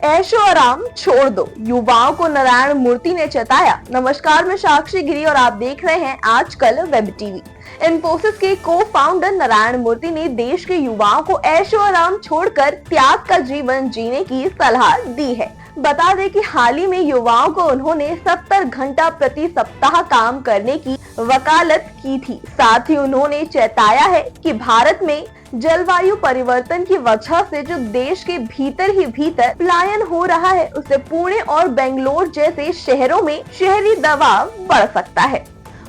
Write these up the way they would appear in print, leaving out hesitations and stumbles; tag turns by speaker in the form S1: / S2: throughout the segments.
S1: ऐशो आराम छोड़ दो, युवाओं को नारायण मूर्ति ने चेताया। नमस्कार, मैं साक्षी गिरी और आप देख रहे हैं आजकल वेब टीवी। इन्फोसिस के को फाउंडर नारायण मूर्ति ने देश के युवाओं को ऐशो आराम छोड़कर त्याग का जीवन जीने की सलाह दी है। बता दें कि हाल ही में युवाओं को उन्होंने 70 घंटा प्रति सप्ताह काम करने की वकालत की थी। साथ ही उन्होंने चेताया है कि भारत में जलवायु परिवर्तन की वजह से जो देश के भीतर ही भीतर पलायन हो रहा है, उससे पुणे और बेंगलोर जैसे शहरों में शहरी दबाव बढ़ सकता है।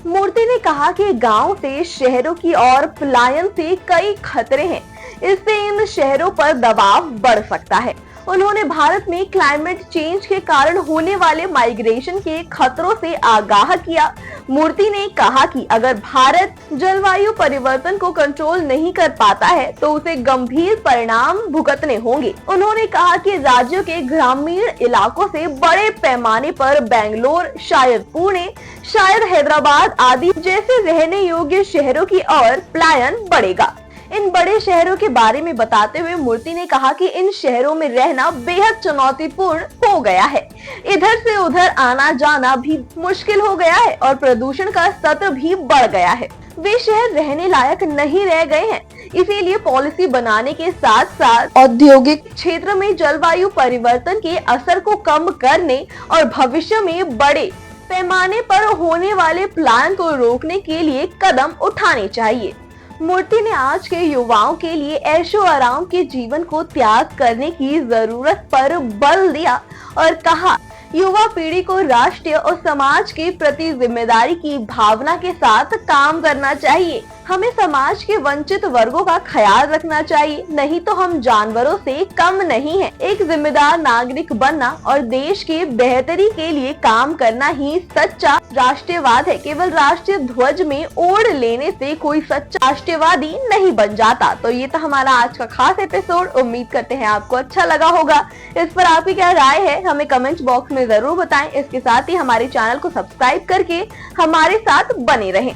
S1: मूर्ति ने कहा कि गांव से शहरों की ओर पलायन से कई खतरे हैं, इससे इन शहरों पर दबाव बढ़ सकता है। उन्होंने भारत में क्लाइमेट चेंज के कारण होने वाले माइग्रेशन के खतरों से आगाह किया। मूर्ति ने कहा कि अगर भारत जलवायु परिवर्तन को कंट्रोल नहीं कर पाता है तो उसे गंभीर परिणाम भुगतने होंगे। उन्होंने कहा कि राज्यों के ग्रामीण इलाकों से बड़े पैमाने पर बेंगलोर, शायद पुणे, शायद हैदराबाद आदि जैसे रहने योग्य शहरों की ओर पलायन बढ़ेगा। इन बड़े शहरों के बारे में बताते हुए मूर्ति ने कहा कि इन शहरों में रहना बेहद चुनौतीपूर्ण हो गया है। इधर से उधर आना जाना भी मुश्किल हो गया है और प्रदूषण का स्तर भी बढ़ गया है। वे शहर रहने लायक नहीं रह गए हैं। इसीलिए पॉलिसी बनाने के साथ साथ औद्योगिक क्षेत्र में जलवायु परिवर्तन के असर को कम करने और भविष्य में बड़े पैमाने पर होने वाले प्लान को रोकने के लिए कदम उठाने चाहिए। मूर्ति ने आज के युवाओं के लिए ऐशो आराम के जीवन को त्याग करने की जरूरत पर बल दिया और कहा, युवा पीढ़ी को राष्ट्र और समाज के प्रति जिम्मेदारी की भावना के साथ काम करना चाहिए। हमें समाज के वंचित वर्गों का ख्याल रखना चाहिए, नहीं तो हम जानवरों से कम नहीं हैं। एक जिम्मेदार नागरिक बनना और देश की बेहतरी के लिए काम करना ही सच्चा राष्ट्रवाद है। केवल राष्ट्रीय ध्वज में ओढ़ लेने से कोई सच्चा राष्ट्रवादी नहीं बन जाता। तो ये था हमारा आज का खास एपिसोड। उम्मीद करते हैं आपको अच्छा लगा होगा। इस पर आपकी क्या राय है हमें कमेंट बॉक्स में जरूर बताएं। इसके साथ ही हमारे चैनल को सब्सक्राइब करके हमारे साथ बने रहें।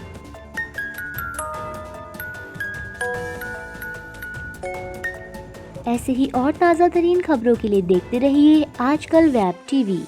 S2: ऐसे ही और ताज़ा तरीन खबरों के लिए देखते रहिए आजकल वेब टीवी।